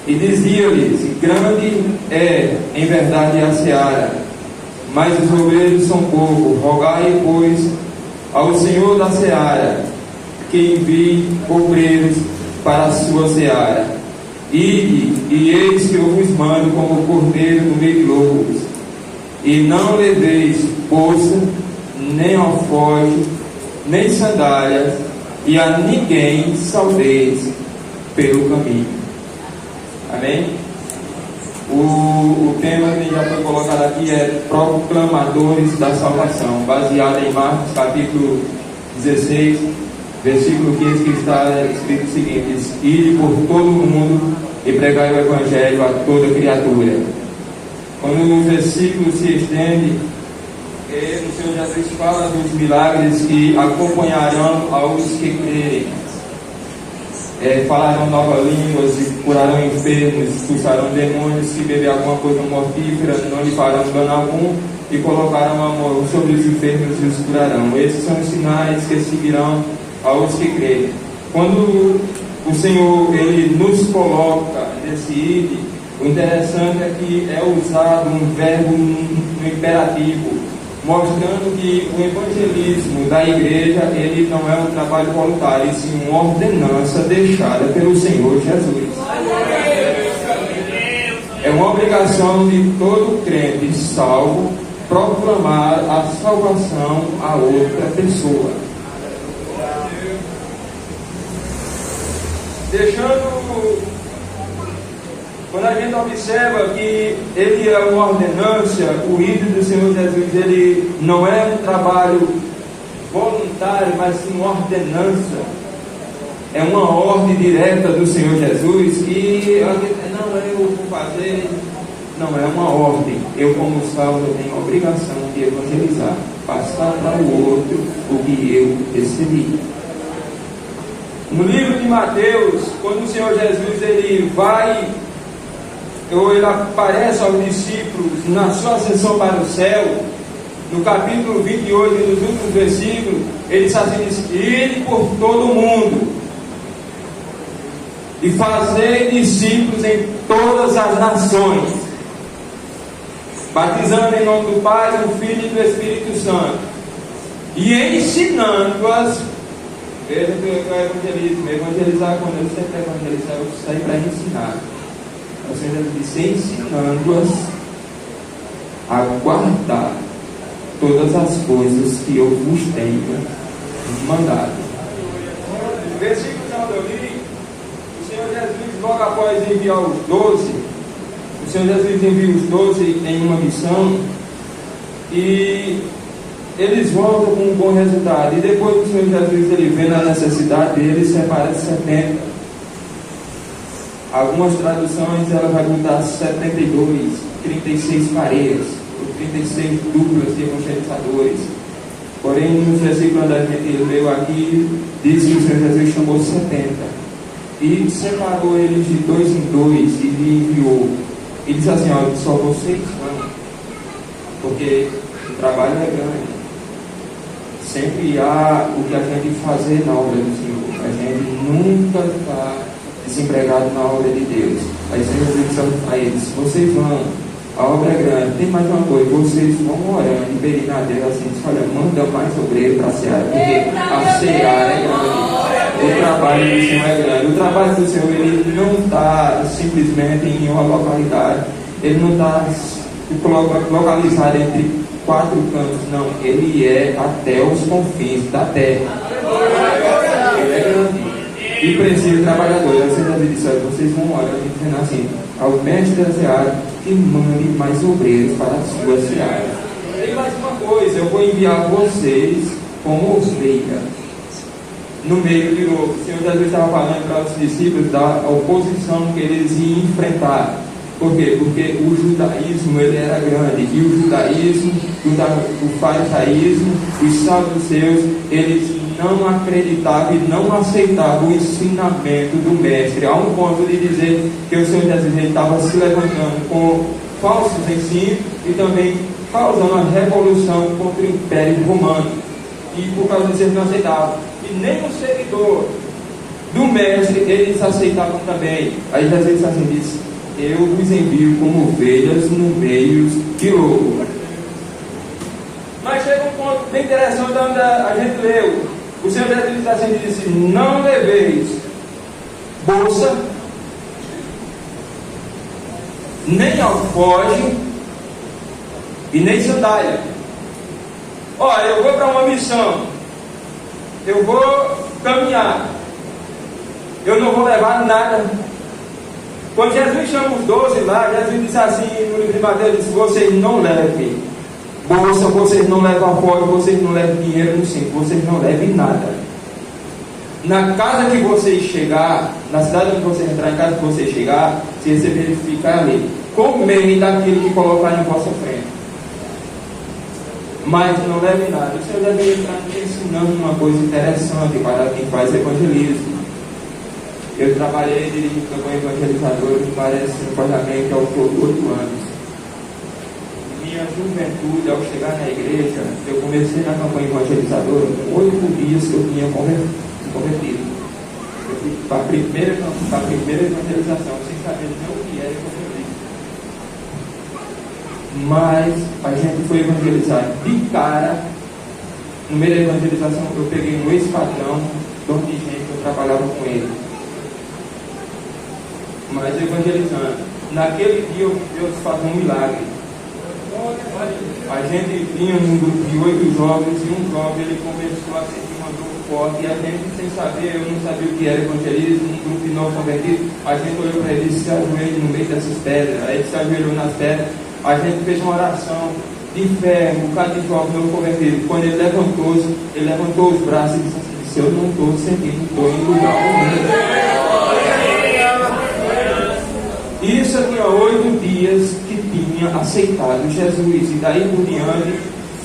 E dizia-lhes: grande é, em verdade, a seara, mas os obreiros são poucos. Rogai, pois, ao Senhor da seara, que envie obreiros para a sua seara. Ide, e eis que eu vos mando como cordeiro no meio de lobos. E não leveis bolsa, nem alforje, nem sandálias, e a ninguém saudeis pelo caminho. Amém? O tema que já foi colocado aqui é proclamadores da salvação, baseado em Marcos capítulo 16, versículo 15, que está escrito o seguinte: ide por todo o mundo e pregai o evangelho a toda criatura. Quando o versículo se estende, o Senhor Jesus fala dos milagres que acompanharão aos que crerem. Falarão novas línguas, curarão enfermos, expulsarão demônios, se beber alguma coisa mortífera, não lhe farão dano algum, e colocarão amor sobre os enfermos e os curarão. Esses são os sinais que seguirão aos que creem. Quando o Senhor ele nos coloca nesse ide, o interessante é que é usado um verbo no imperativo, mostrando que o evangelismo da igreja ele não é um trabalho voluntário, e sim uma ordenança deixada pelo Senhor Jesus. É uma obrigação de todo crente salvo proclamar a salvação a outra pessoa. Quando a gente observa que ele é uma ordenança, o ídolo do Senhor Jesus, ele não é um trabalho voluntário, mas sim uma ordenança. É uma ordem direta do Senhor Jesus, que não é eu vou fazer, não é uma ordem. Eu, como salvo, eu tenho a obrigação de evangelizar, passar para o outro o que eu recebi. No livro de Mateus, quando o Senhor Jesus ele aparece aos discípulos na sua ascensão para o céu, no capítulo 28, nos últimos versículos, ele diz assim: ide por todo o mundo e fazei discípulos em todas as nações, batizando em nome do Pai, do Filho e do Espírito Santo, e ensinando-as. Veja que é evangelismo. Evangelizar, quando eu sempre evangelizar, eu saio para ensinar. O Senhor disse: ensinando-as a guardar todas as coisas que eu vos tenho mandado. No versículo que eu li, o Senhor Jesus, logo após enviar os 12, o Senhor Jesus envia os 12 em uma missão, e eles voltam com um bom resultado. E depois o Senhor Jesus, ele vê na necessidade deles, separa 70. Algumas traduções ela vai botar 72, 36 pareias, ou 36 duplas de evangelizadores. Porém, nos versículos onde a gente leu aqui, diz que o Senhor Jesus chamou 70 e separou eles de 2 em 2 e lhe enviou. E diz assim: olha, só vocês vão, porque o trabalho é grande. Sempre há o que a gente fazer na obra do Senhor. A gente nunca está desempregado na obra de Deus. Aí o Senhor diz a eles: vocês vão, a obra é grande. Tem mais uma coisa: vocês vão orando e pedindo a Deus assim: olha, manda mais obreiro para a seara, porque a seara é grande. O trabalho do Senhor é grande. O trabalho do Senhor ele não está simplesmente em uma localidade, ele não está localizado entre 4 cantos, não, ele é até os confins da terra. Ele é grande e precisa de trabalhadores. Vocês vão orar dizendo assim: ao mestre da seara, que mande mais obreiros para a sua seara. E mais uma coisa: eu vou enviar vocês como ovelhas no meio de lobo. O Senhor Jesus estava falando para os discípulos da oposição que eles iam enfrentar. Por quê? Porque o judaísmo ele era grande, e o judaísmo, o farisaísmo, os saduceus, eles não acreditavam e não aceitavam o ensinamento do mestre, a um ponto de dizer que o Senhor Jesus estava se levantando com falsos ensinos e também causando uma revolução contra o Império Romano, e por causa disso eles não aceitavam. E nem o seguidor do mestre, eles aceitavam também. Aí Jesus assim diz: eu vos envio como ovelhas no meio de lobo. Mas chega um ponto bem interessante onde a gente leu. O Senhor Jesus diz assim, ele disse: não leveis bolsa, nem alforje e nem sandália. Olha, eu vou para uma missão, eu vou caminhar, eu não vou levar nada. Quando Jesus chama os 12 lá, Jesus disse assim no livro de Mateus, disse: vocês não levem bolsa, vocês não levam alforje, vocês não levam dinheiro no cinto, vocês não levem nada. Na casa que vocês chegar, na cidade onde vocês entrar, em casa que vocês chegar, se receberem, ficar ali, comei daquilo que colocar em vossa frente, mas não levem nada. O Senhor deve estar ensinando uma coisa interessante para quem faz evangelismo. Eu trabalhei dirigindo campanha evangelizadora, me parece recordamente ao todo 8 anos. Minha juventude, ao chegar na igreja, eu comecei na campanha evangelizadora, com 8 dias que eu tinha convertido. Eu fui para a primeira evangelização, sem saber nem o que era evangelismo. Mas a gente foi evangelizar de cara. No meio da evangelização, eu peguei um ex-patrão, dono de gente, eu trabalhava com ele. Mas evangelizando, naquele dia Deus faz um milagre. A gente vinha num grupo de 8 jovens e um jovem ele começou a sentir uma dor forte, e a gente, sem saber, eu não sabia o que era evangelismo, um grupo de não convertidos, a gente olhou para ele e se ajoelhou no meio dessas pedras. Aí ele se ajoelhou nas pedras, a gente fez uma oração de fé, um bocado de jovem não convertido. Quando ele levantou os braços e disse assim: se eu não estou sentindo dor em lugar nenhum. Isso eu tinha 8 dias que tinha aceitado Jesus, e daí por diante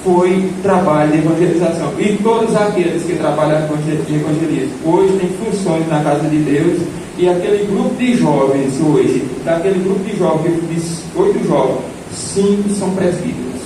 foi trabalho de evangelização. E todos aqueles que trabalham de evangelismo hoje têm funções na casa de Deus, e aquele grupo de jovens hoje, daquele grupo de jovens, de 8 jovens, 5 são presbíteros.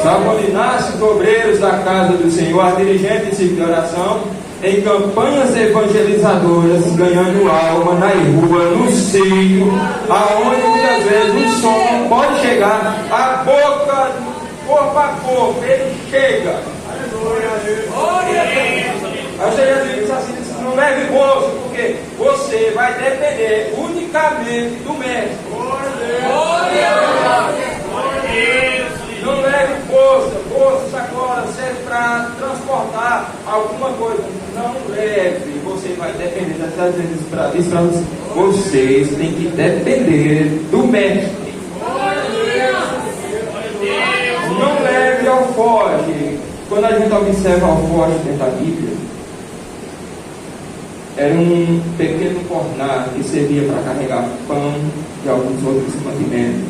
Sabe onde nascem os obreiros da casa do Senhor, a dirigentes de oração? Em campanhas evangelizadoras, ganhando alma na rua, no seio, aonde muitas vezes o som pode chegar, a boca, corpo a corpo, ele chega. Aí você diz assim: não leve bolsa, porque você vai depender unicamente do mestre. Não leve bolsa, sacola, serve para transportar alguma coisa. Não leve, você vai depender. Às vezes para você. Vocês têm que depender do mestre. Não leve alforje. Quando a gente observa alforje dentro da Bíblia, era um pequeno cornar que servia para carregar pão e alguns outros mantimentos,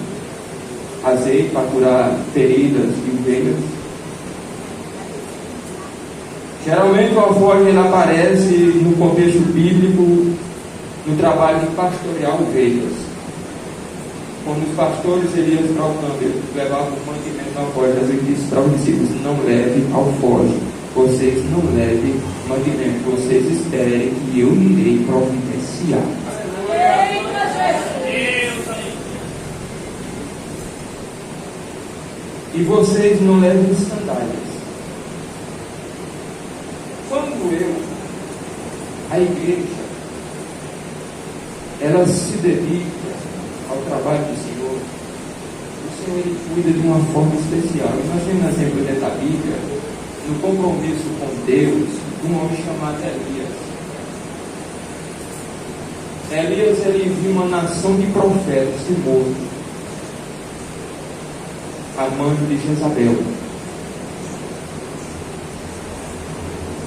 azeite para curar feridas de ovelhas. Geralmente o alforje ele aparece no contexto bíblico no trabalho de pastorear ovelhas. Quando os pastores Elias para o campo, eles levavam o mantimento do alforje, Jesus disse para os discípulos: não leve alforje, vocês não levem mantimento, vocês esperem que eu irei providenciar. E vocês não levem sandálias. Quando a igreja, ela se dedica ao trabalho do Senhor, o Senhor ele cuida de uma forma especial. Imagina sempre dentro da Bíblia, no compromisso com Deus, um homem chamado Elias. Elias ele viu uma nação de profetas se morto, a mãe de Jezabel.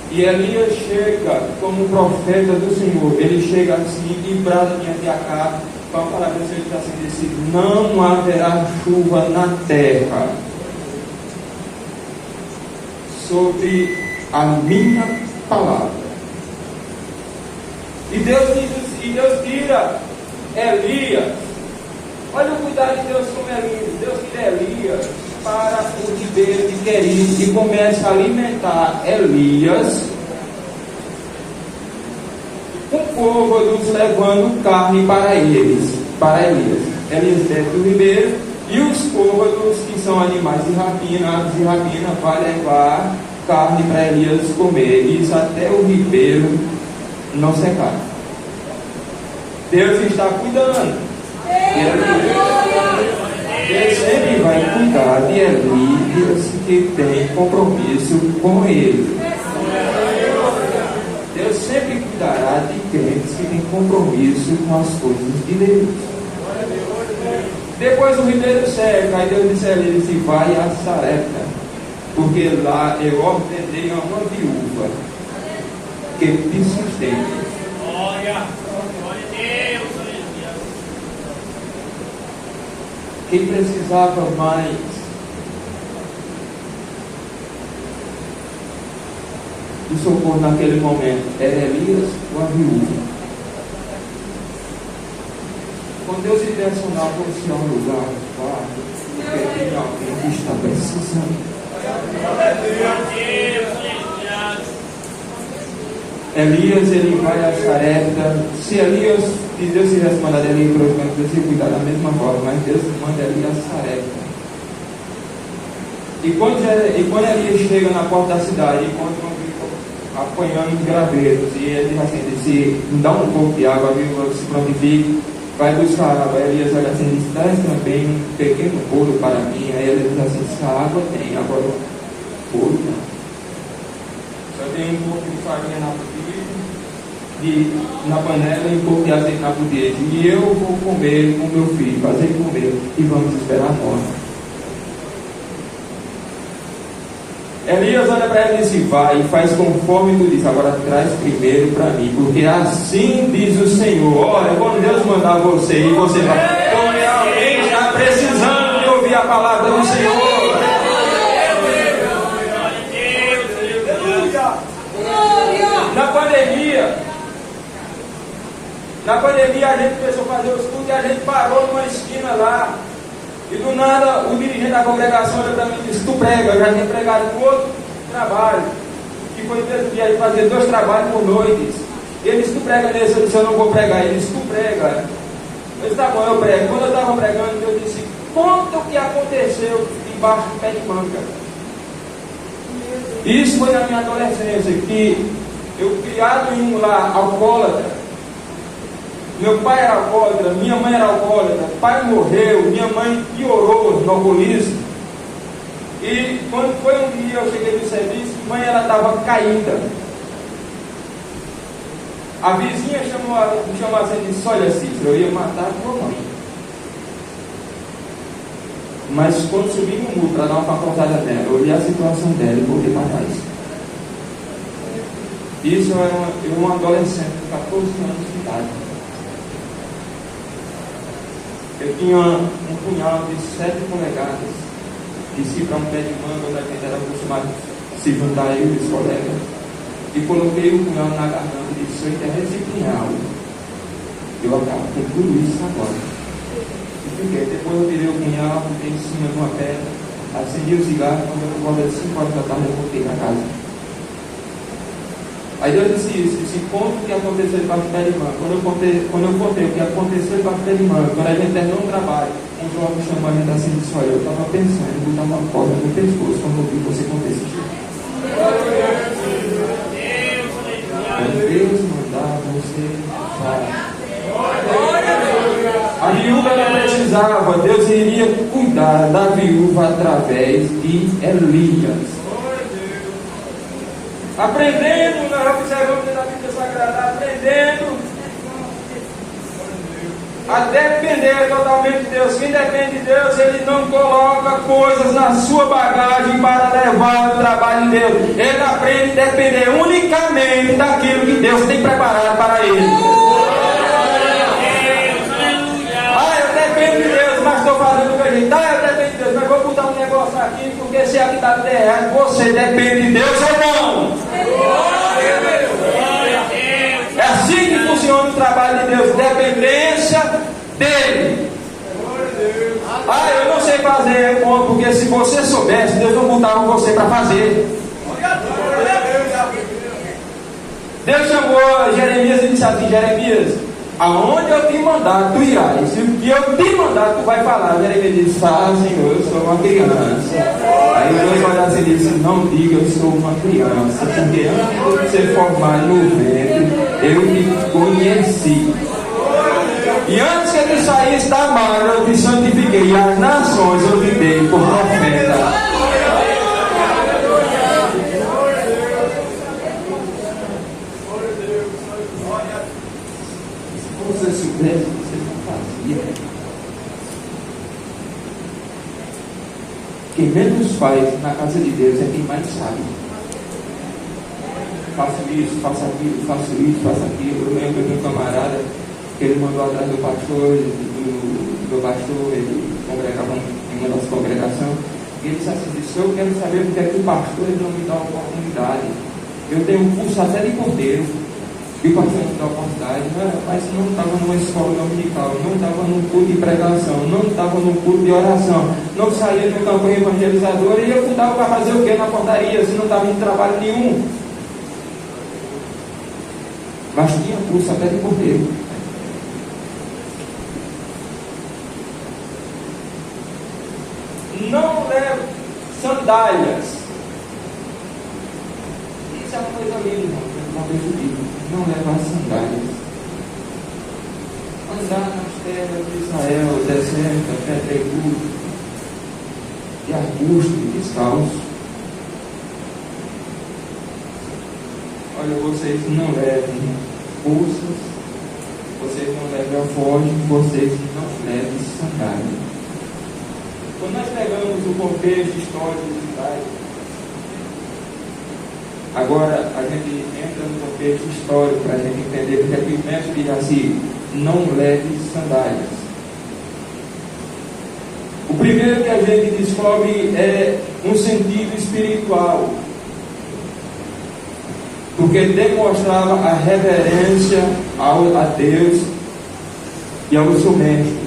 E Elias chega como profeta do Senhor. Ele chega assim e brada diante de Acabe, para falar para o Senhor, assim, disse: não haverá chuva na terra sobre a minha palavra. E Deus tira Elias. Olha o cuidado de Deus como é lindo. Deus tira Elias. para o ribeiro de Querite e começa a alimentar Elias, com côvados levando carne para Elias. Elias desce do ribeiro e os côvados, que são animais de rapina, aves de rapina, vai levar carne para Elias comer, isso até o ribeiro não secar. Deus está cuidando. Deus sempre vai cuidar de Elias que tem compromisso com ele. Deus sempre cuidará de crentes que têm compromisso com as coisas de Deus. Depois o ribeiro seca, aí Deus disse a Elias: vai a Sarepta, porque lá eu ordenei a uma viúva que te sustente. Glória a Deus. Quem precisava mais do socorro naquele momento era Elias ou a viúva? Quando Deus direcionar você a um lugar, vá, porque tem alguém que está precisando. Elias, ele vai a Sarepta. Se Elias, se Deus se responder a Elias, provavelmente Deus se cuidar da mesma forma, mas Deus manda Elias a Sarepta. E quando Elias chega na porta da cidade, encontra um viúva apanhando os graveiros, e ele diz assim: se me dá um pouco de água, a viúva se prontifica, vai buscar água. Elias olha assim e diz: traz também um pequeno bolo para mim. Aí ele diz assim: se a água tem, agora bolo não. Só tem um pouco de farinha na panela e um pouco de azeite na bandeja. E eu vou comer com meu filho, fazer comer, e vamos esperar a morte. Elias olha para ele e diz: vai, e faz conforme tu diz, agora traz primeiro para mim, porque assim diz o Senhor. Olha, quando Deus mandar você e você vai, como alguém está precisando de ouvir a palavra do Senhor. Na pandemia a gente começou a fazer os cultos e a gente parou numa esquina lá. E do nada o dirigente da congregação olha para mim e disse: tu prega, eu já tinha pregado um outro trabalho, que foi mesmo dia de fazer 2 trabalhos por noites. E ele disse: tu prega nesse? Eu disse: eu não vou pregar. Ele disse: tu prega. Eu disse: tá bom, eu prego. Quando eu estava pregando, eu disse: conta o que aconteceu debaixo do pé de manga. Isso foi na minha adolescência, que eu criado em um lar alcoólatra. Meu pai era alcoólatra, minha mãe era alcoólatra, pai morreu, minha mãe piorou no alcoolismo. E quando foi um dia eu cheguei no serviço, mãe ela estava caída. A vizinha me chamou assim e disse: olha, Cícero, eu ia matar a tua mãe. Mas quando subi no muro para dar uma pacotada nela, eu olhei a situação dela e voltei para trás. Isso eu era um adolescente de 14 anos de idade. Eu tinha um punhal de 7 polegadas, desci para um pé de manga, onde a gente era acostumado a se juntar, eu e os colegas, e coloquei o punhal na garganta e disse: se eu enterrar esse punhal, eu acabo com tudo isso agora. E fiquei. Depois eu tirei o punhal, fiquei em cima de uma pedra, acendi o cigarro. Quando eu voltei às 5 horas da tarde, eu voltei para casa. Aí Deus disse isso: disse, conta o que aconteceu debaixo do pé de manga. Quando eu contei o que aconteceu debaixo do pé de manga, quando a gente terminou um trabalho, um jovem me chamou a gente assim e disse: olha, eu estava pensando em botar uma corda no pescoço quando eu vi você contar esse tipo. Deus mandar você falar. A viúva ela precisava, Deus iria cuidar da viúva através de Elias. Aprendendo, nós observamos na Bíblia Sagrada, aprendendo a depender totalmente de Deus. Quem depende de Deus, ele não coloca coisas na sua bagagem para levar o trabalho de Deus. Ele aprende a depender unicamente daquilo que Deus tem preparado para ele. Eu dependo de Deus, mas estou fazendo o que eu dependo de Deus, mas vou botar um negócio aqui, porque se aqui está tudo errado, você depende de Deus ou não? É assim que funciona o trabalho de Deus, dependência dele. Ah, eu não sei fazer, porque se você soubesse, Deus não botava você para fazer. Deus chamou Jeremias e disse assim: Jeremias, aonde eu te mandar, tu irás. Se o que eu te mandar, tu vai falar. Jeremias disse: ah, Senhor, eu sou uma criança. Aí Deus olhou assim e disse: não diga, eu sou uma criança, porque antes de ser formado no ventre, eu te conheci. E antes que tu saísse da marra, eu te santifiquei. E as nações eu te dei por profeta. Se você soubesse, você não fazia. Quem menos faz na casa de Deus é quem mais sabe. Faço isso, faço aquilo, faço isso, faço aquilo. Eu lembro de um camarada que ele mandou atrás do pastor, ele congregava em uma das congregações, e ele disse assim: eu quero saber porque é que o pastor ele não me dá oportunidade. Eu tenho um curso até de cordeiro, e o pastor não me dá oportunidade. Mas não estava numa escola dominical, não estava num culto de pregação, não estava num culto de oração, não saía de uma campanha evangelizadora, e eu estava para fazer o que na portaria, se não estava em trabalho nenhum. Mas tinha curso até de cordeiro. Não leve sandálias. Isso é uma coisa linda, uma vez eu digo. Não levar sandálias. Andar nas terras de Israel, deserta, pedregoso e arbusto e descalço. Olha, vocês não levem bolsas, vocês não levem alforje, vocês não levem sandálias. Quando nós pegamos o contexto histórico judaico, agora a gente entra no contexto histórico para a gente entender porque aqui o mestre diz assim: não leve sandálias. O primeiro que a gente descobre é um sentido espiritual, porque demonstrava a reverência a Deus e ao seu mestre.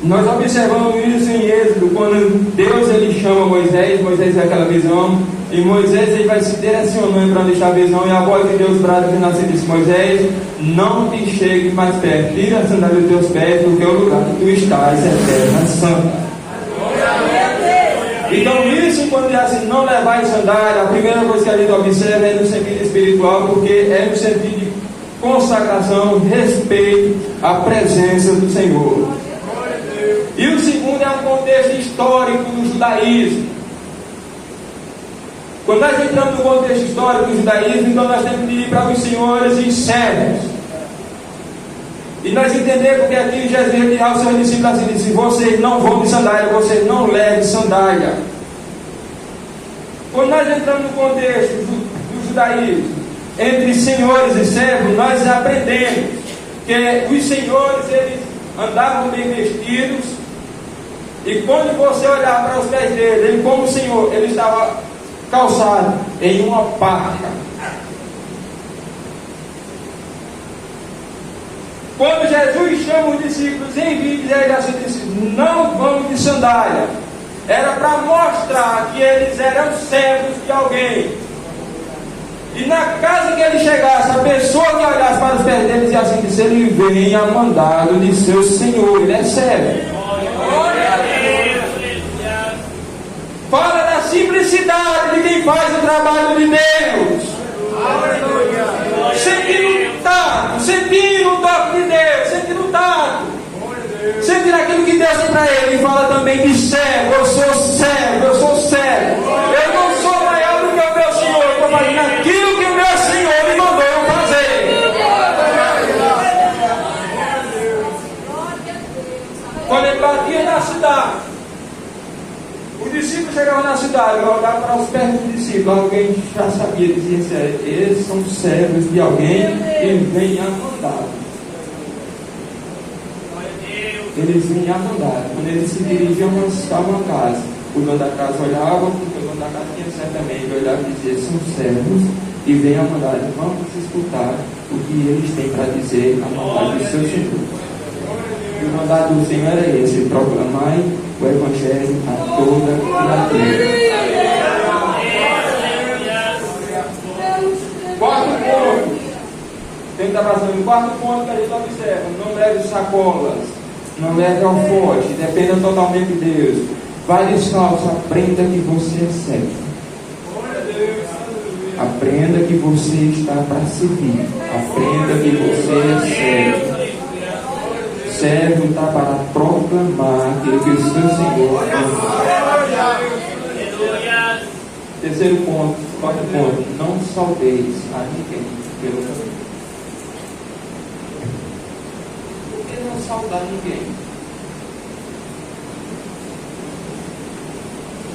Nós observamos isso em Êxodo, quando Deus ele chama Moisés vê aquela visão, e Moisés ele vai se direcionando para deixar a visão, e a voz de Deus brada que nasce e diz: Moisés, não te chegue mais perto, tira a sandália dos teus pés, porque o lugar que tu estás é terra santa. Então isso, quando diz assim, não levar sandália, a primeira coisa que a gente observa é no sentido espiritual, porque é no sentido de consagração, respeito à presença do Senhor. E o segundo é um contexto histórico do judaísmo. Quando nós entramos no contexto histórico do judaísmo, então nós temos que ir para os senhores e servos. E nós entendemos porque aqui Jesus diz aos seus discípulos assim: disse, vocês não vão de sandália, vocês não levem sandália. Quando nós entramos no contexto do judaísmo, entre senhores e servos, nós aprendemos que os senhores eles andavam bem vestidos. E quando você olhar para os pés dele, ele como o Senhor, ele estava calçado em uma parca. Quando Jesus chama os discípulos em vídeo, ele assim disse: não vamos de sandália. Era para mostrar que eles eram servos de alguém. E na casa que ele chegasse, a pessoa que olhasse para os pés dele dizia assim: disse, ele vem a mandado de seu Senhor, ele é servo. Fala da simplicidade de quem faz o trabalho de Deus. Sentindo o tato, sentindo o toque de Deus, sentindo o tato, sentindo aquilo que Deus tem para ele. E fala também de servo: eu sou servo, eu sou servo. Eu não sou maior do que o meu Senhor, eu estou fazendo aquilo que o meu Senhor me mandou eu fazer. Quando ele batia na cidade, os discípulos chegavam na cidade, olhavam para os pés dos discípulos, alguém já sabia, dizia assim: eles são servos de alguém e vêm a mandar. Eles vêm a mandar. Quando eles se dirigiam a uma casa, o dono da casa olhava, porque o dono da casa tinha certamente, olhava e dizia: são servos e vêm a mandar. Vamos escutar o que eles têm para dizer a mandar do seu Senhor. E o mandado do Senhor é esse: proclamai o Evangelho a toda criatura. Quarto ponto. Quem está passando? Quarto ponto que a gente observa: não leve sacolas, não leve alforje, dependa totalmente de Deus. Vai descalço, aprenda que você é servo. Aprenda que você está para servir. Aprenda que você é servo. Servo está para proclamar aquilo que o seu Senhor ama. Terceiro ponto, quarto ponto: não saudeis a ninguém pelo caminho. Por que não saudar ninguém?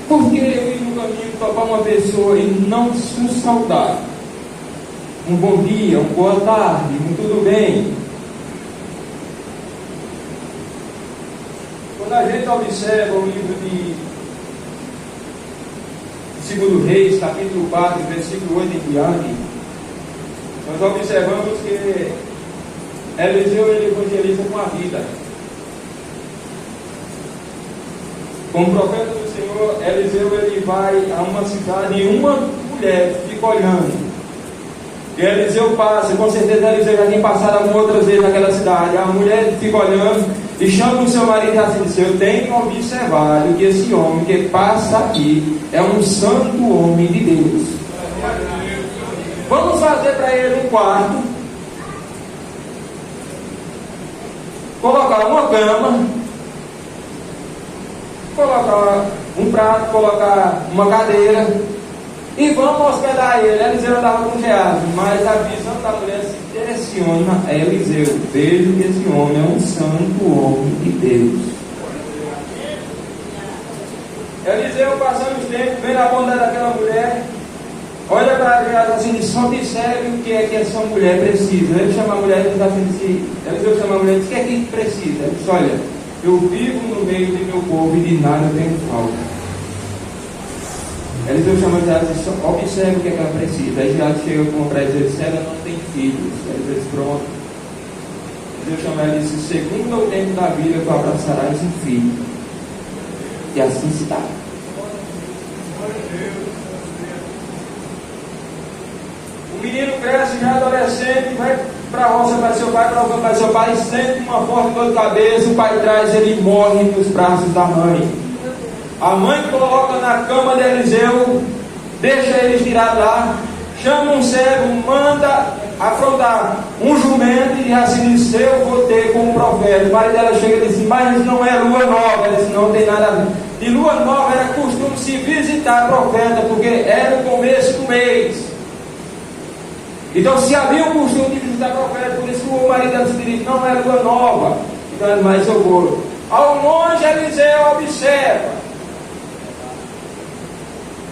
Por que eu ir no caminho topar uma pessoa e não se saudar? Um bom dia, uma boa tarde, um tudo bem. Quando a gente observa o livro de 2 Reis, capítulo 4, versículo 8 em diante, nós observamos que Eliseu ele evangeliza com a vida. Como profeta do Senhor, Eliseu ele vai a uma cidade e uma mulher fica olhando. E Eliseu passa, com certeza Eliseu já tem passado algumas outras vezes naquela cidade. A mulher fica olhando e chama o seu marido e assim diz: eu tenho observado que esse homem que passa aqui é um santo homem de Deus. Vamos fazer para ele um quarto, colocar uma cama, colocar um prato, colocar uma cadeira e vamos hospedar ele. Eliseu andava com Geazi, mas a visão da mulher se direciona a Eliseu. Vejo que esse homem é um santo homem de Deus. Eliseu, passando os tempos, vem na bondade daquela mulher, olha para Geazi assim e só observe o que é que essa mulher precisa. Ele chama a mulher e diz assim: Eliseu chama a mulher e diz: o que é que precisa? Ele diz: olha, eu vivo no meio do meu povo e de nada eu tenho falta. Eliseu chama Geazi e diz: observe o que é que ela precisa. Aí Geazi chega com para dizer: se ela não tem filhos. Eliseu diz: pronto. Eliseu chama ela e diz: segundo o tempo da vida tu abraçarás um filho. E assim se dá. O menino cresce já adolescente, vai para a roça para seu pai, para o campo para seu pai, sente uma forte dor de cabeça, o pai traz, ele morre nos braços da mãe. A mãe coloca na cama de Eliseu, deixa ele tirar lá, chama um servo, manda afrontar um jumento e assim diz: eu vou ter com o profeta. O marido dela chega e diz: mas não é lua nova. Ela diz: não tem nada a ver. De lua nova era costume se visitar profeta, porque era o começo do mês. Então se havia um costume de visitar profeta, por isso o marido dela se dirige: não é lua nova. Então, mas eu vou. Ao longe Eliseu observa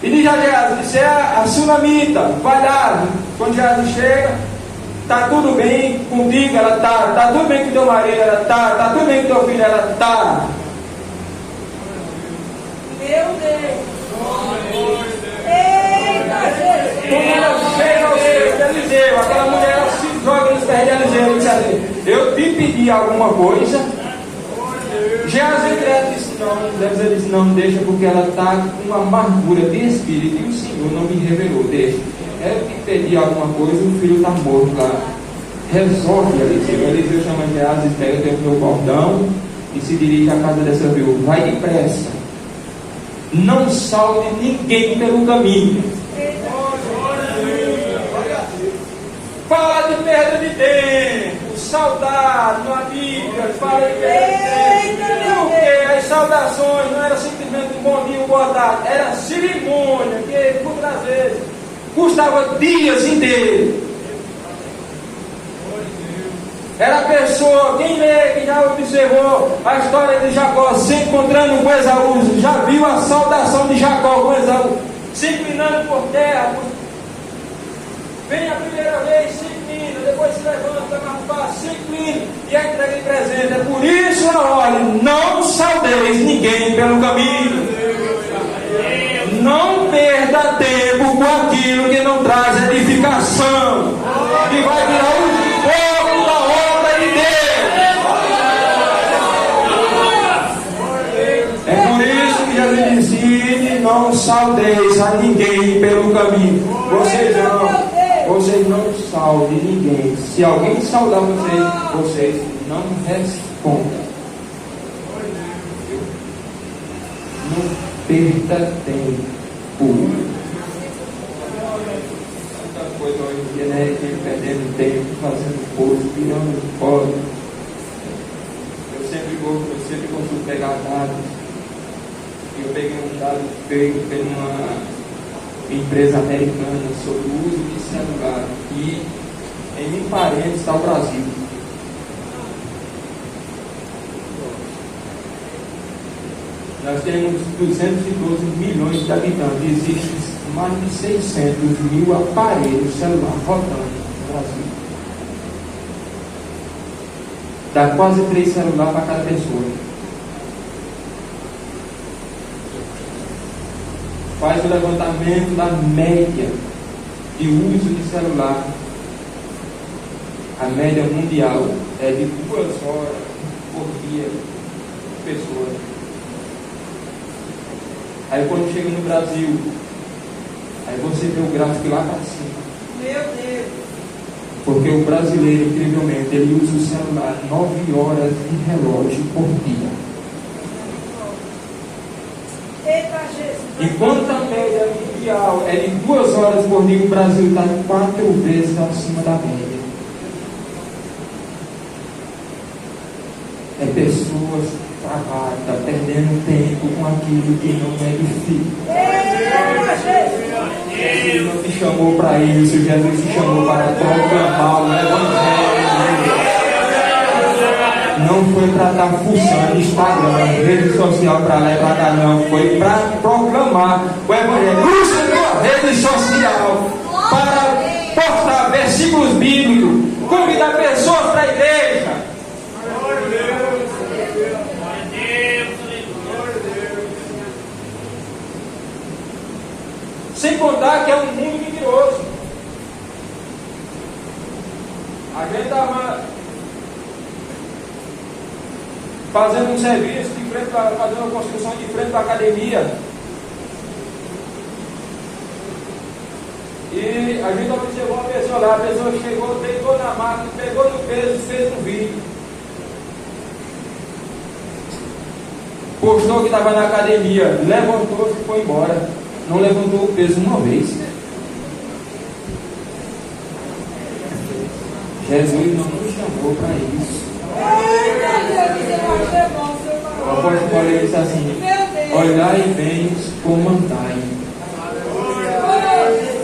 e diz a Geazi: isso é a sunamita, vai lá. Quando Geazi chega: está tudo bem contigo? Ela está tudo bem com teu marido? Ela está tudo bem com teu filho? Ela está. Meu Deus! Eita, Jesus! Quando ela chega ao Deus de Eliseu, aquela mulher ela se joga nos pés de Eliseu e diz assim: eu te pedi alguma coisa? Geazi disse: não. Eliseu disse: não, deixa, porque ela está com uma amargura de espírito e o Senhor não me revelou. Deixa. Eu te pedi alguma coisa, o filho está morto lá. Resolve, Eliseu. Eliseu chama Geazi, pega o meu bordão e se dirige à casa dessa viúva. Vai depressa. Não salve ninguém pelo caminho. Fala de perda de tempo, saudade na Bíblia, fala de perda de tempo. Porque as saudações não era simplesmente um bom dia, um boa tarde, era cerimônia, que muitas vezes custava dias inteiros. Era a pessoa, quem lê, quem já observou a história de Jacó se encontrando com Esaú, já viu a saudação de Jacó com Esaú, se inclinando por terra. Vem a primeira vez, se inclina, depois se levanta, mas se inclina e é entrega em presente. É por isso a ordem: não saudeis ninguém pelo caminho. Não perda tempo com aquilo que não traz edificação, que vai virar um fogo da obra de Deus. não saudeis a ninguém pelo caminho. Vocês não saudem ninguém. Se alguém saudar vocês não respondam. Não perca tempo. Tanta coisa hoje em dia, né? Gente perdendo tempo, fazendo coisa, virando foto. Eu sempre consigo pegar dados. Eu peguei um dado feito por uma empresa americana sobre o uso de celular. E em 1.000 parentes está o Brasil. Nós temos 212 milhões de habitantes. Existem mais de 600 mil aparelhos celulares rodando no Brasil. Dá quase 3 celulares para cada pessoa. Faz o levantamento da média de uso de celular. A média mundial é de 2 horas por dia por pessoa. Aí quando chega no Brasil, aí você vê o gráfico lá para cima. Meu Deus. Porque o brasileiro, incrivelmente, ele usa o celular 9 horas de relógio por dia. Eita, Jesus. Enquanto a média mundial é de 2 horas por dia, o Brasil está 4 vezes acima da média. É pessoas travadas, perdendo tempo com aquilo que não é difícil. Eita, Jesus. Jesus não te chamou para isso, Jesus te chamou para proclamar o Evangelho. Não foi para estar fuçando Instagram, rede social para lá e para cá, não. Foi para proclamar o Evangelho. Usa a tua rede social para postar versículos bíblicos, convidar pessoas para a igreja. Sem contar que é um mundo mentiroso. A gente estava fazendo um serviço de frente fazendo uma construção de frente para a academia. E a gente observou uma pessoa lá, a pessoa chegou, deitou na máquina, pegou no peso e fez um vídeo. Postou que estava na academia, levantou-se e foi embora. Não levantou o peso uma vez. Jesus não nos chamou para isso. O apóstolo Paulo disse assim: olhai bem, comandai,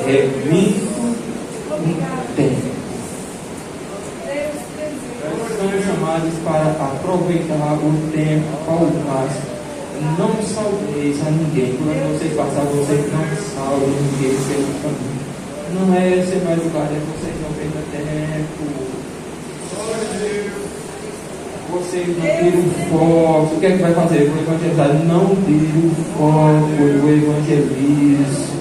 revindo o tempo. Nós somos chamados para aproveitar o tempo ao máximo. Não saudeis a ninguém. Quando vocês passarem, vocês não saudem ninguém pelo caminho. Não é ser mais lugar, é vocês não percam tempo. Vocês não tiram foco. O que é que vai fazer com o evangelizar? Não tire o foco do evangelismo.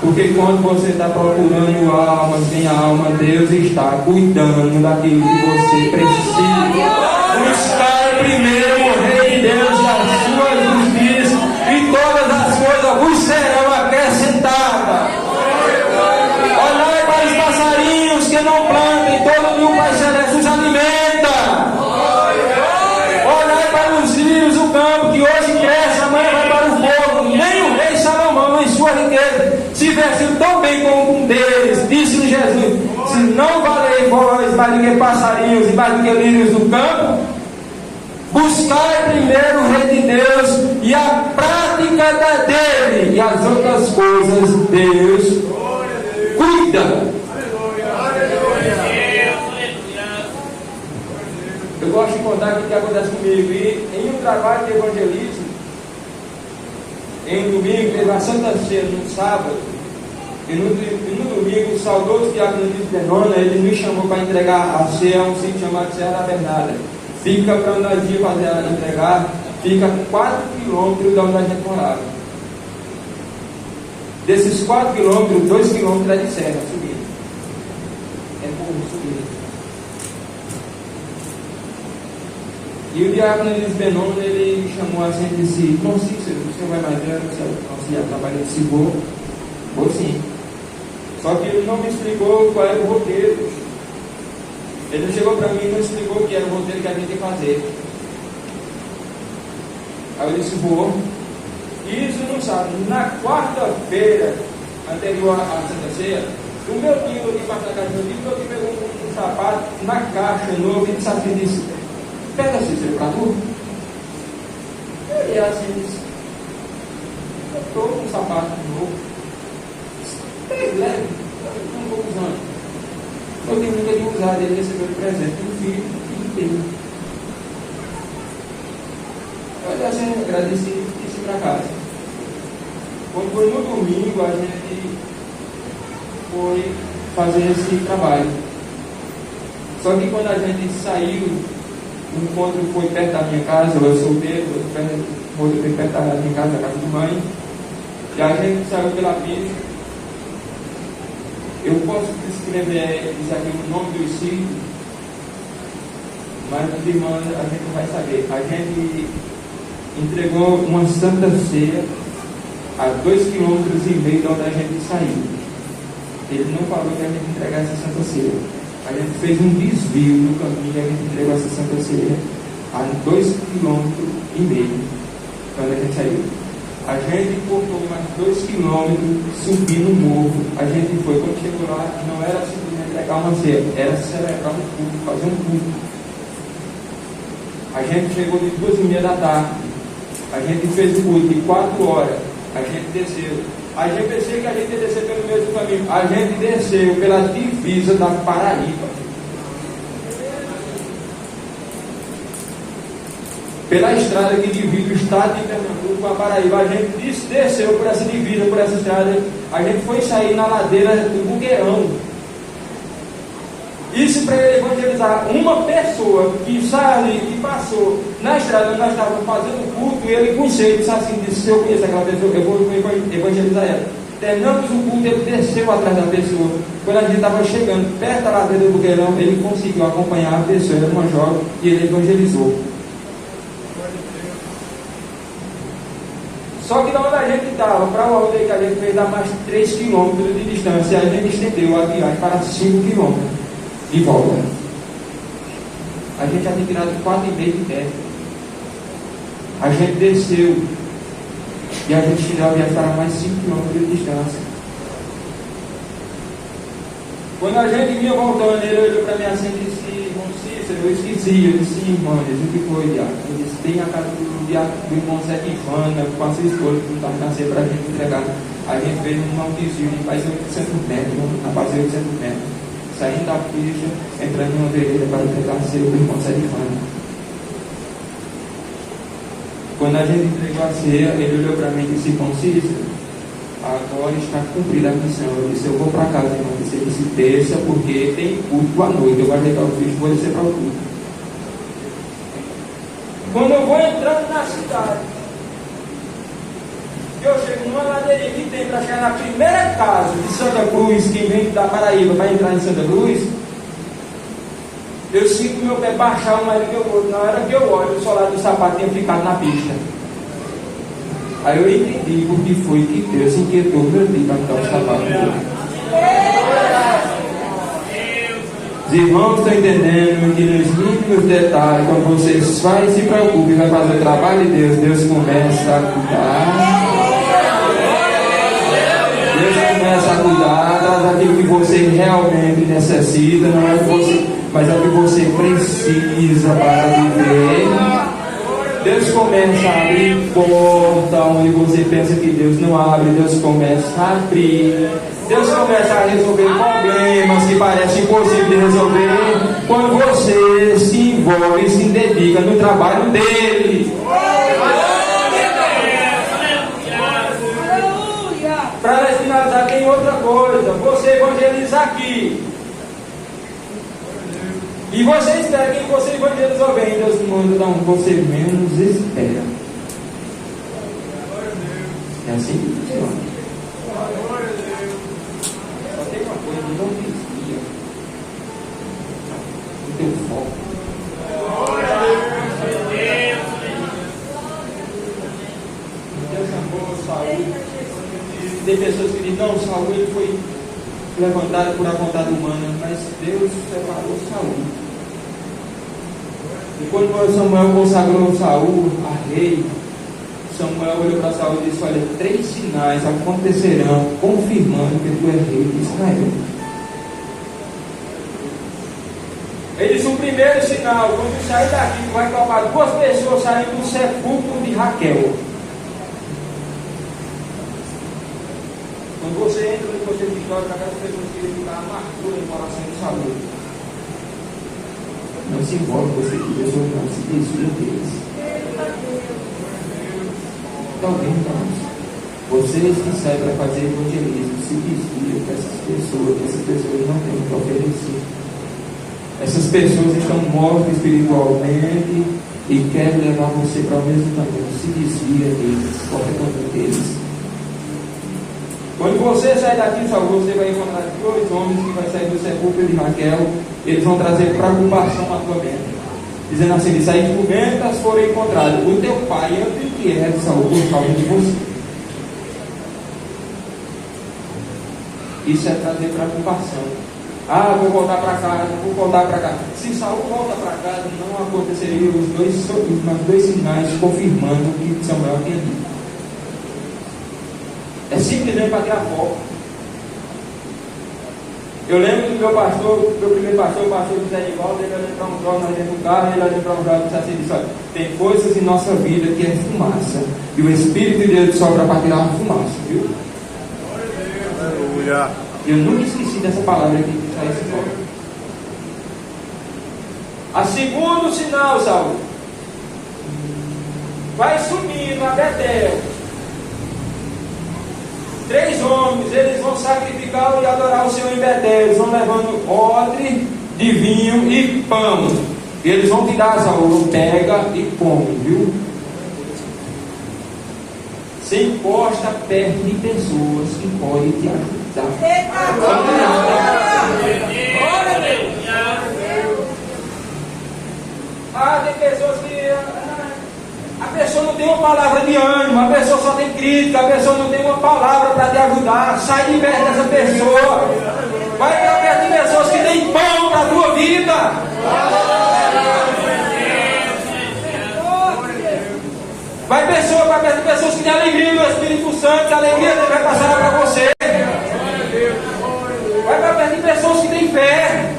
Porque quando você está procurando almas, sem alma, Deus está cuidando daquilo que você precisa. Buscar primeiro o Rei de Deus e a sua justiça, e todas as coisas vos serão acrescentadas. Olhai para os passarinhos que não plantam, e todo o Pai Celeste os alimenta. Olhai para os lírios do campo, que hoje cresce, amanhã vai para o fogo. Nem o rei Salomão, em sua riqueza, se vestiu tão bem como um deles. Disse-lhe Jesus: se não valei vós mais do que passarinhos e mais do que lírios do campo, buscai primeiro o Rei de Deus e a prática da dele, e as outras coisas Deus cuida. Eu gosto de contar o que acontece comigo. E em um trabalho de evangelismo, em um domingo, teve a Santa Ceia no sábado, e no domingo, o saudoso diácono de Benona, ele me chamou para entregar a ceia a um sítio chamado Serra da Bernarda. Fica para onde nós ia fazer entregar, fica 4 quilômetros de onde a gente morava. Desses 4 quilômetros, 2 quilômetros é de serra, subindo. É morro, subindo. E o diácono Lisbenon, ele chamou a gente e disse: "Irmão Cícero, o senhor vai mais velho, o senhor auxiliar trabalho?" Eu disse: vou sim. Só que ele não me explicou qual era o roteiro. Ele não chegou para mim e não explicou o que era o roteiro que a gente ia fazer. Aí eu disse: vou. Isso não sabe. Na quarta-feira anterior à Santa Ceia, o meu tio aqui para casa do meu tio pegou um sapato na caixa novo e disse assim: "Pega Cícero para tu." E assim disse: "Eu estou com um sapato novo. Pegue leve, eu não vou usando. Eu tenho nunca de usar." Ele recebeu de presente um filho inteiro. Eu assim, agradeci e disse para casa. Quando foi no domingo, a gente foi fazer esse trabalho. Só que quando a gente saiu, o encontro foi perto da minha casa, eu solteiro, foi perto da minha casa, da casa de mãe, e a gente saiu pela pista. Eu posso descrever isso aqui o nome do sítio, mas os irmãos a gente não vai saber. A gente entregou uma Santa Ceia a 2,5 km de onde a gente saiu. Ele não falou que a gente entregasse a Santa Ceia. A gente fez um desvio no caminho e a gente entregou essa Santa Ceia a 2,5 km de onde a gente saiu. A gente cortou mais 2 km, subindo o morro. A gente foi, quando chegou lá, não era simplesmente entregar uma ceia, era celebrar um culto, fazer um culto. A gente chegou de 2h30 da tarde. A gente fez o culto de 4 horas. A gente desceu. A gente pensei que a gente ia descer pelo meio do caminho. A gente desceu pela divisa da Paraíba. Pela estrada que divide o estado de Pernambuco com a Paraíba. A gente desceu por essa divisa, por essa estrada. A gente foi sair na ladeira do Bugueirão. Isso para ele evangelizar uma pessoa que saiu ali, que passou na estrada onde nós estávamos fazendo culto, e ele conheceu, ele disse assim: se eu conheço aquela pessoa, eu vou evangelizar ela. Terminamos o culto, ele desceu atrás da pessoa. Quando a gente estava chegando perto da ladeira do Bugueirão, ele conseguiu acompanhar a pessoa, era uma jovem, e ele evangelizou. Só que da onde a gente estava, para o aldeia que a gente fez, dá mais 3 km de distância, a gente estendeu a viagem para 5 km de volta. A gente já tinha tirado 4,5 de terra. A gente desceu e a gente estendeu a viagem para mais 5 km de distância. Quando a gente vinha voltando, ele olhou para mim assim e disse: "Irmão Cícero, eu esqueci." Eu disse: "Sim, irmão." Ele disse: "O que foi, diácono?" Eu disse: "Tem a casa do irmão Zé Ivana, com a sua esposa, que não estava nascendo para a gente entregar." A gente fez um desvio de quase 800 metros, na base de 800 metros, saindo da pista, entrando numa vereda para entregar a ceia do irmão Zé Ivana. Quando a gente entregou a ceia, ele olhou para mim e disse: "Irmão Cícero, agora está cumprida a missão." Eu disse: "Eu vou para casa, irmão." Ele disse: "Desça, porque tem culto à noite. Eu vou ajeitar os bichos e vou descer para o culto." Quando eu vou entrando na cidade, eu chego numa ladeirinha que tem para chegar na primeira casa de Santa Cruz, quem vem da Paraíba vai entrar em Santa Cruz, eu sinto meu pé baixar mais do que o outro. Na hora que eu olho, o solar do sapato tinha ficado na pista. Aí eu entendi por que foi que Deus inquietou meu dedo para me dar o sapato. Os irmãos estão entendendo que nos mínimos detalhes, quando você vai se preocupe e vai fazer o trabalho de Deus, Deus começa a cuidar. Deus começa a cuidar, traz aquilo que você realmente necessita, não é o que você, mas é o que você precisa para viver. Deus começa a abrir porta onde você pensa que Deus não abre, Deus começa a abrir. Deus começa a resolver problemas que parecem impossíveis de resolver quando você se envolve e se dedica no trabalho dele. Para finalizar, tem outra coisa: você evangeliza aqui. E você espera que você evangelizou bem, Deus manda dar um que você menos espera. É assim que funciona. Só tem uma coisa: não desvia o teu foco. não, Saul ele foi levantado por a vontade humana, mas Deus separou Saul. E quando Samuel consagrou Saul a rei, Samuel olhou para Saul e disse: olha, 3 sinais acontecerão, confirmando que tu és rei de Israel. Ele disse: o primeiro sinal, quando sair daqui, tu vai topar 2 pessoas saindo do sepulcro de Raquel. Quando você entra no contexto de história, aquelas pessoas que ele dá amargura no coração de Saul. Não se envolve com esse pessoa, não se desvia deles. Talvez, irmãos, vocês que saem para fazer evangelismo se desviam dessas pessoas não têm o que oferecer. Essas pessoas estão mortas espiritualmente e querem levar você para o mesmo caminho. Se desvia deles, corre contra deles. Quando você sair daqui, Saul, você vai encontrar 2 homens que vão sair do sepulcro de Raquel. Eles vão trazer preocupação à tua mente, dizendo assim: se as jumentas forem encontradas, o teu pai anda inquieto, Saul, por causa de você. Isso é trazer preocupação. Ah, vou voltar para casa, vou voltar para casa. Se Saul volta para casa, não aconteceria os dois sinais confirmando o que Samuel tinha dito. É simplesmente para tirar foco. Eu lembro do meu primeiro pastor, o pastor José Nivaldo, ele olhou para um jovem dentro do carro, ele olhou para um jovem e disse assim: olha, tem coisas em nossa vida que é fumaça, e o Espírito de Deus sobra para tirar a fumaça, viu? Aleluia. Eu nunca esqueci dessa palavra aqui que sai esse foco. A segundo sinal, Saul, vai subindo a Betel. 3 homens, eles vão sacrificar e adorar o Senhor em Betel. Eles vão levando odre de vinho e pão. E eles vão te dar, Saul, pega e come, viu? Você encosta perto de pessoas que podem te ajudar. Glória a Deus! Ah, tem pessoas que a pessoa não tem uma palavra de ânimo, a pessoa só tem crítica, a pessoa não tem uma palavra para te ajudar. Sai de perto dessa pessoa. Vai para perto de pessoas que têm pão para a tua vida. Vai para perto de pessoas que têm alegria do Espírito Santo, que a alegria dele vai passar para você. Vai para perto de pessoas que têm fé.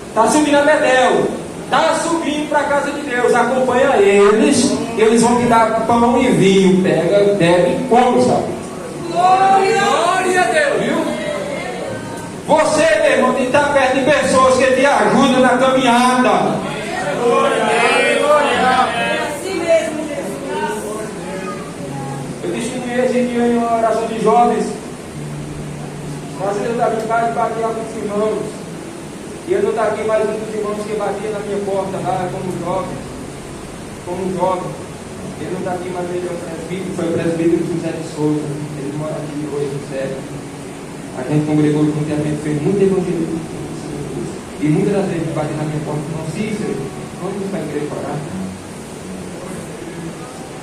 Está subindo a Betel. Está subindo para a casa de Deus. Acompanha eles. Eles vão te dar pão e vinho. Pega, bebe e come, sabe? Glória a Deus, viu? Você, meu irmão, tem que estar perto de pessoas que te ajudam na caminhada. Glória a Deus. Assim mesmo, Jesus. Eu testemunhei esse dia em uma oração de jovens. Mas eu estava em casa e bati alguns irmãos. E eu não estava aqui mais um dos irmãos que batia na minha porta lá como jovem. Ele não está aqui, mas ele é o presbítero, foi o presbítero José de Souza. Ele mora aqui hoje no Sérgio. A gente congregou junto e a gente fez muito evangelismo. E muitas das vezes batia na minha porta: não, Cícero, vamos para a igreja orar.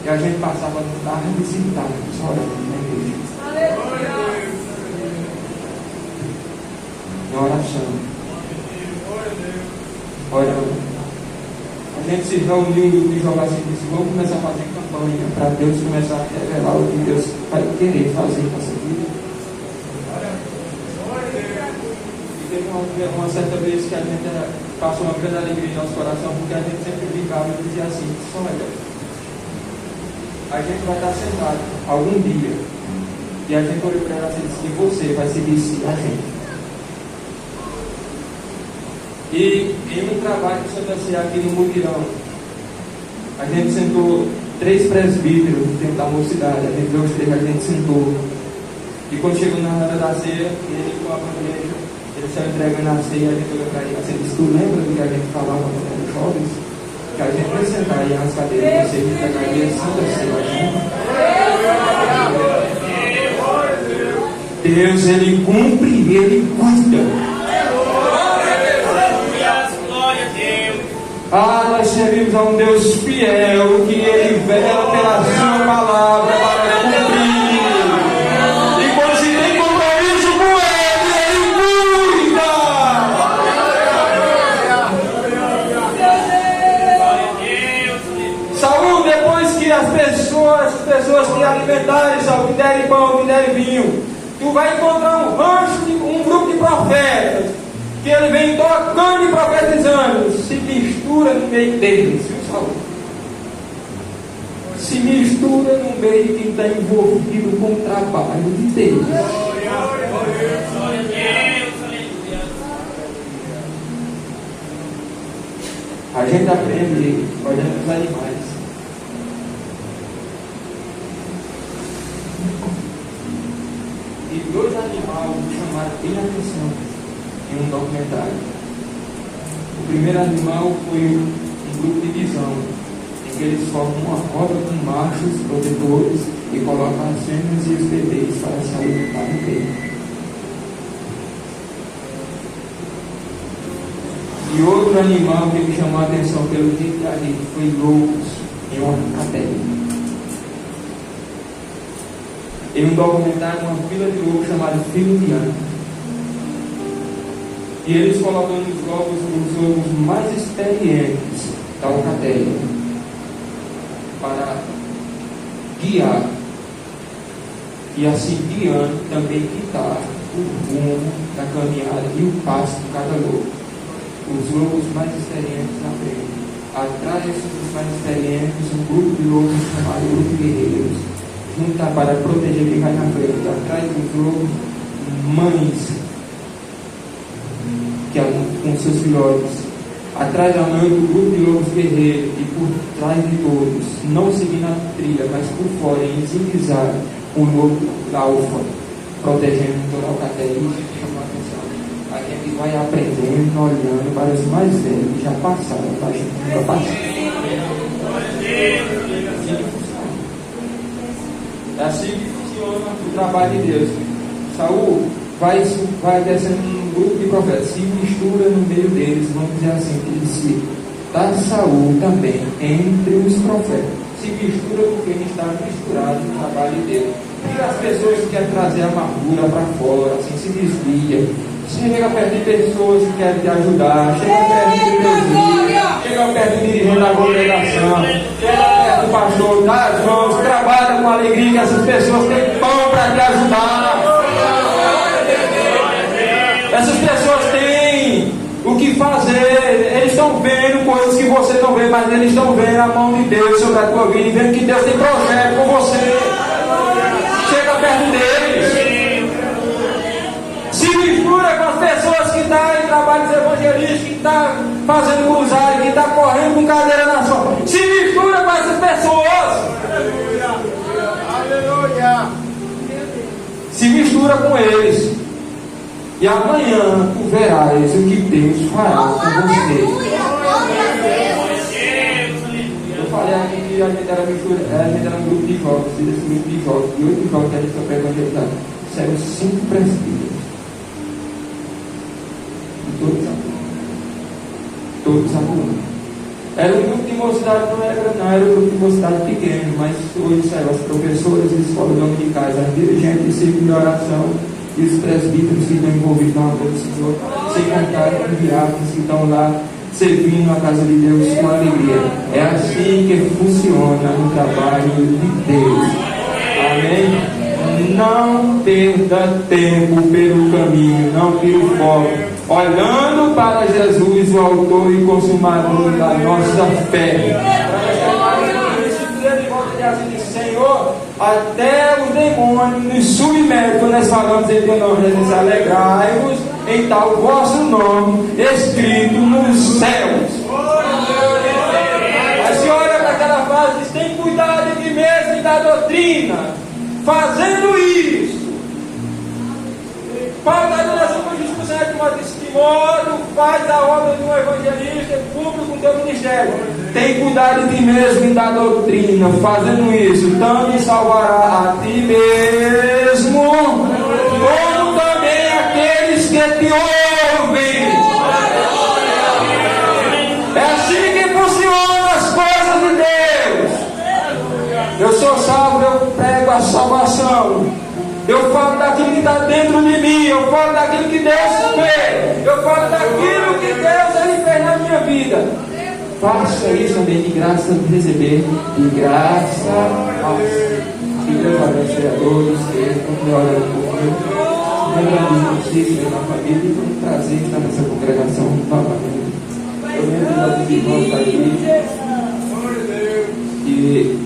E a gente passava tarde sentado, só orando na igreja. Aleluia. Na oração. Orando. A gente se reuniu em grupo de jogar assim, disse: vamos começar a fazer campanha para Deus começar a revelar o que Deus vai querer fazer em nossa vida. E teve uma certa vez que a gente passou uma grande alegria em nosso coração, porque a gente sempre brincava e dizia assim: olha, a gente vai estar sentado algum dia, e a gente olhou para ela e disse: e você vai seguir a gente. E em um trabalho que aconteceu aqui no Mutirão, a gente sentou 3 presbíteros dentro da mocidade. A gente viu os 3, a gente sentou. E quando chegou na hora da ceia, ele com a bandeja, ele saiu entregando a ceia. A gente olhou para ele assim: tu lembra do que a gente falava quando era jovens? Que a gente vai sentar aí nas cadeiras, você entregaria a Santa Ceia junto. Deus, ele cumpre e ele cuida. Nós servimos a um Deus fiel, que Ele vela pela sua palavra para cumprir. E quando se tem compromisso com Ele, Ele cuida. Saúl, depois que as pessoas te alimentarem, Saúl, que derem pão, que derem vinho, tu vai encontrar um grupo de profetas, que ele vem tocando e profetizando, se mistura no meio deles, viu, Saúl? Se mistura no meio de quem está envolvido com o trabalho de Deus. A gente aprende olhando os animais. E dois animais me chamaram bem a atenção em um documentário. O primeiro animal foi um grupo de visão, em que eles formam uma roda com machos protetores e colocam as fêmeas e os bebês para se alimentar no meio. E outro animal que me chamou a atenção pelo que ali foi lobos em uma cadeia. Em um documentário, uma fila de lobos chamada Filo de Ana. E eles colocando os lobos mais experientes da alcateia para guiar e assim guiando também quitar o rumo da caminhada e o passo de cada lobo. Os lobos mais experientes na frente. Atrás dos mais experientes, um grupo de lobos chamado grupo de guerreiros, junta para proteger quem vai na frente. Atrás dos lobos, mães que com seus filhotes. Atrás da mãe do grupo de lobos guerreiros, e por trás de todos, não seguindo a trilha, mas por fora, em zigue-zague, o lobo alfa, protegendo toda a alcateia. Isso chama a atenção. A gente vai aprendendo, olhando para os mais velhos que já passaram, para a gente nunca passar. É assim que funciona o trabalho de Deus. Saúl vai descendo um grupo de profetas, se mistura no meio deles, vamos dizer assim, que disse, está Saúl também entre os profetas. Se mistura porque ele está misturado no trabalho de Deus. E as pessoas que querem trazer amargura para fora, assim, se desvia. Chega perto de pessoas que querem te ajudar, chega perto de presídio, chega perto do dirigente da congregação, chega perto do pastor, dá as mãos, trabalha com alegria, que essas pessoas têm pão para te ajudar. Essas pessoas têm o que fazer, eles estão vendo coisas que você não vê, mas eles estão vendo a mão de Deus sobre a tua vida e vendo que Deus tem projeto com você. Chega perto deles. Se mistura com as pessoas que estão em trabalhos evangelísticos, que estão fazendo cruzado, que estão correndo com cadeira na sua. Se mistura com essas pessoas. Aleluia. Se mistura com eles. E amanhã tu verás o que Deus fará com você. Eu falei aqui que a gente era um grupo de jovens, e desse grupo de jovens, de 8 jovens que a gente foi para evangelizar, saíram 5 presbíteros. Todos alunos. Era um grupo de mocidade, não era um grupo de mocidade pequeno, mas hoje saíram as professoras de escola dominicais, as dirigentes de círculo de oração e os presbíteros que estão envolvidos na obra do Senhor, sem contar os diáconos que estão lá servindo a casa de Deus com alegria. É assim que funciona o trabalho de Deus. Amém? Não perda tempo pelo caminho, não pelo foco. Olhando para Jesus, o autor e consumador da nossa fé. Senhor, até os demônios nos submetem quando nós falamos em teu nome, Jesus, alegrai-vos em tal vosso nome escrito nos céus. A senhora daquela frase diz: tem cuidado de mim mesmo e da doutrina. Fazendo isso, Paulo está dando essa discussão de modo faz a obra de um evangelista e cumpre com o teu ministério. Tem cuidado de ti mesmo e da doutrina. Fazendo isso, tanto salvará a ti mesmo, como também aqueles que te ouvem. É assim que da salvação. Eu falo daquilo que está dentro de mim. Eu falo daquilo que Deus fez. Eu falo daquilo que Deus ele fez na minha vida. Faça isso também de graça de receber. De graça aos filhos, aos vereadores, que estão orando por mim. Lembrando de vocês, da família, e foi um prazer estar nessa congregação novamente. Eu lembro dos irmãos aqui que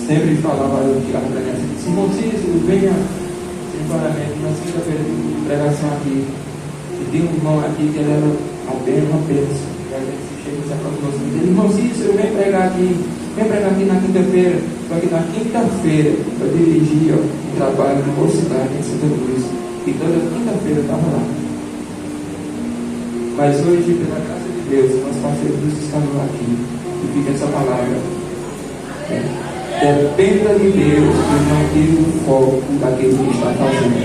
sempre falava que a congregação disse: irmão Cícero, venha simbolicamente na segunda-feira de pregação aqui. E tem um irmão aqui que ele era uma bênção. E a gente chega e se aproximou dele: irmão Cícero, vem pregar aqui na quinta-feira. Só que na quinta-feira eu dirigia um trabalho na mocidade em Santa Cruz. E toda quinta-feira eu estava lá. Mas hoje, pela graça de Deus, nós parceiros estamos aqui. E fica essa palavra. Dependa de Deus e não tire o foco daquilo que está fazendo.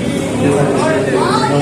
Deus abençoe a todos.